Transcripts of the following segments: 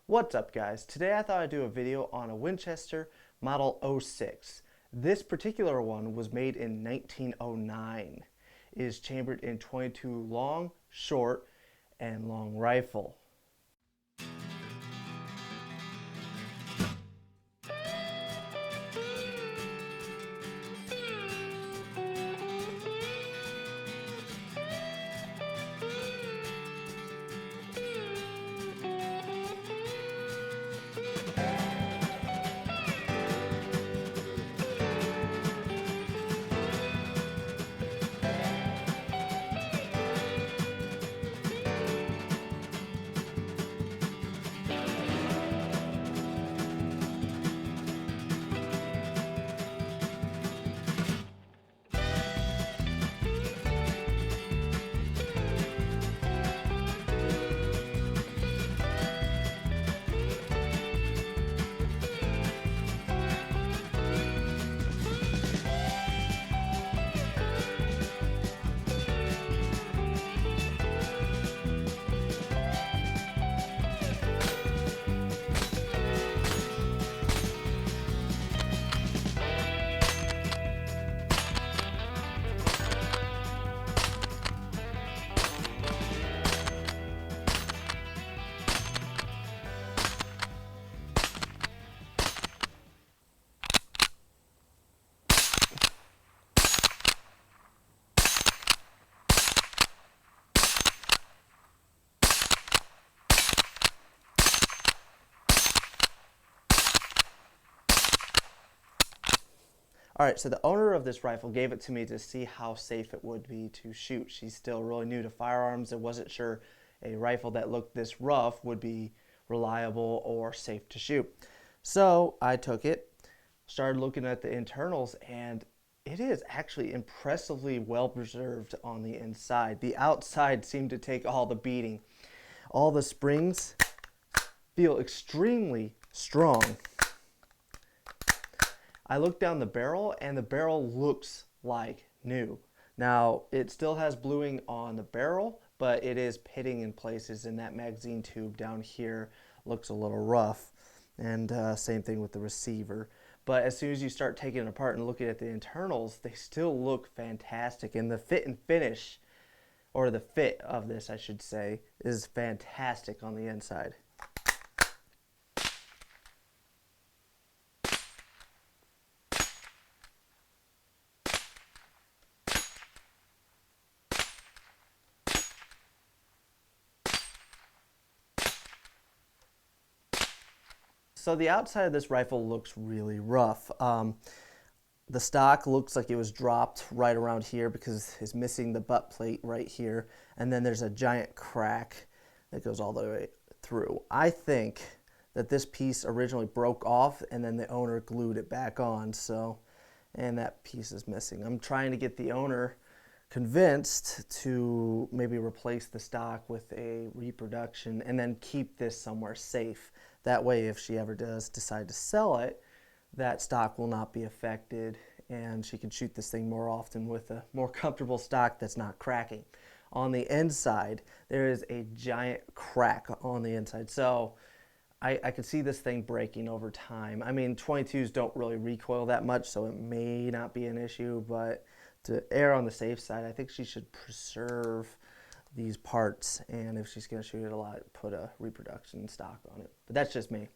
What's up, guys? Today I thought I'd do a video on a Winchester Model 06. This particular one was made in 1909. It is chambered in 22 long, short, and long rifle. Alright, so the owner of this rifle gave it to me to see how safe it would be to shoot. She's still really new to firearms and wasn't sure a rifle that looked this rough would be reliable or safe to shoot. So I took it, started looking at the internals, and it is actually impressively well preserved on the inside. The outside seemed to take all the beating. All the springs feel extremely strong. I looked down the barrel and the barrel looks like new. Now, it still has bluing on the barrel, but it is pitting in places, and that magazine tube down here looks a little rough. And same thing with the receiver. But as soon as you start taking it apart and looking at the internals, they still look fantastic. And the fit and finish, or the fit of this, I should say, is fantastic on the inside. So the outside of this rifle looks really rough. The stock looks like it was dropped right around here because it's missing the butt plate right here. And then there's a giant crack that goes all the way through. I think that this piece originally broke off and then the owner glued it back on. And that piece is missing. I'm trying to get the owner convinced to maybe replace the stock with a reproduction and then keep this somewhere safe. That way, if she ever does decide to sell it, that stock will not be affected and she can shoot this thing more often with a more comfortable stock that's not cracking. On the inside, there is a giant crack on the inside. So I could see this thing breaking over time. I mean, 22s don't really recoil that much, so it may not be an issue, but to err on the safe side, I think she should preserve these parts, and if she's going to shoot it a lot, put a reproduction stock on it. But that's just me.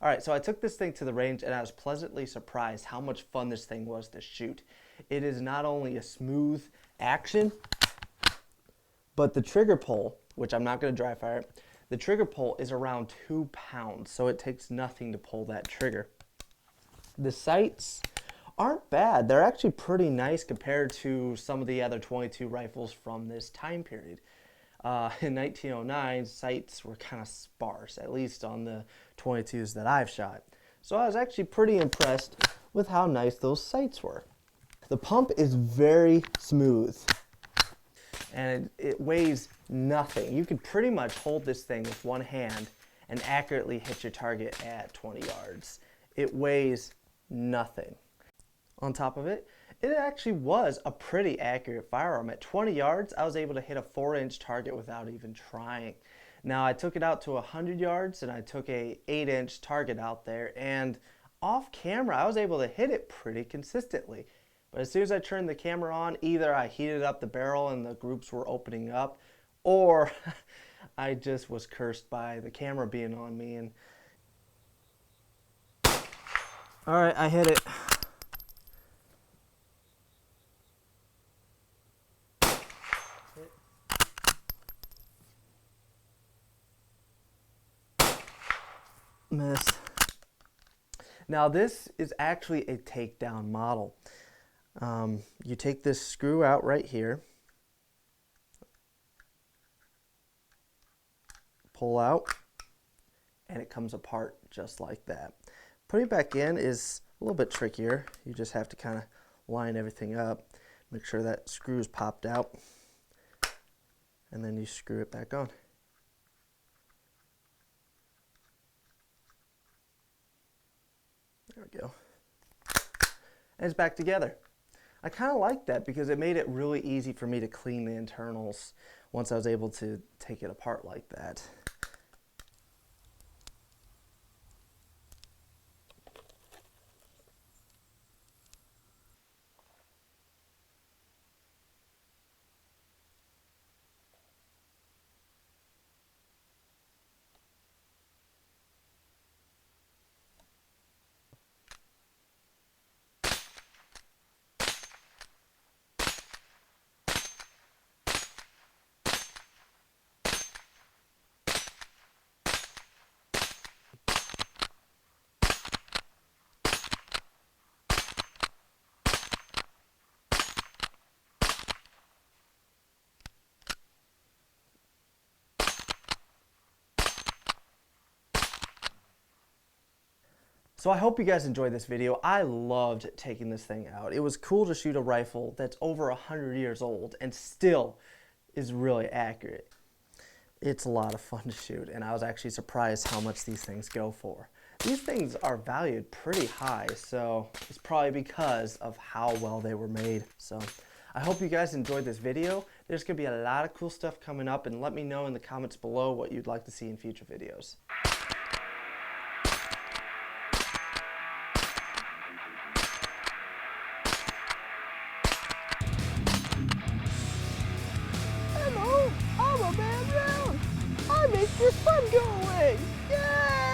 All right, so I took this thing to the range and I was pleasantly surprised how much fun this thing was to shoot. It is not only a smooth action, but the trigger pull, which I'm not going to dry fire it, the trigger pull is around 2 pounds, so it takes nothing to pull that trigger. The sights aren't bad. They're actually pretty nice compared to some of the other 22 rifles from this time period. In 1909, sights were kind of sparse, at least on the 22s that I've shot. So I was actually pretty impressed with how nice those sights were. The pump is very smooth and it weighs nothing. You could pretty much hold this thing with one hand and accurately hit your target at 20 yards. It weighs nothing. On top of it, it actually was a pretty accurate firearm. At 20 yards, I was able to hit a 4-inch target without even trying. Now, I took it out to 100 yards and I took a 8-inch target out there, and off camera, I was able to hit it pretty consistently. But as soon as I turned the camera on, either I heated up the barrel and the groups were opening up, or I just was cursed by the camera being on me. And all right, I hit it. Missed. Now this is actually a takedown model. You take this screw out right here, pull out, and it comes apart just like that. Putting it back in is a little bit trickier. You just have to kind of line everything up, make sure that screw is popped out, and then you screw it back on. There we go. And it's back together. I kind of like that because it made it really easy for me to clean the internals once I was able to take it apart like that. So I hope you guys enjoyed this video. I loved taking this thing out. It was cool to shoot a rifle that's over 100 years old and still is really accurate. It's a lot of fun to shoot, and I was actually surprised how much these things go for. These things are valued pretty high, so it's probably because of how well they were made. So I hope you guys enjoyed this video. There's gonna be a lot of cool stuff coming up, and let me know in the comments below what you'd like to see in future videos. Hello, I'm a man round. I make this fun go away. Yay!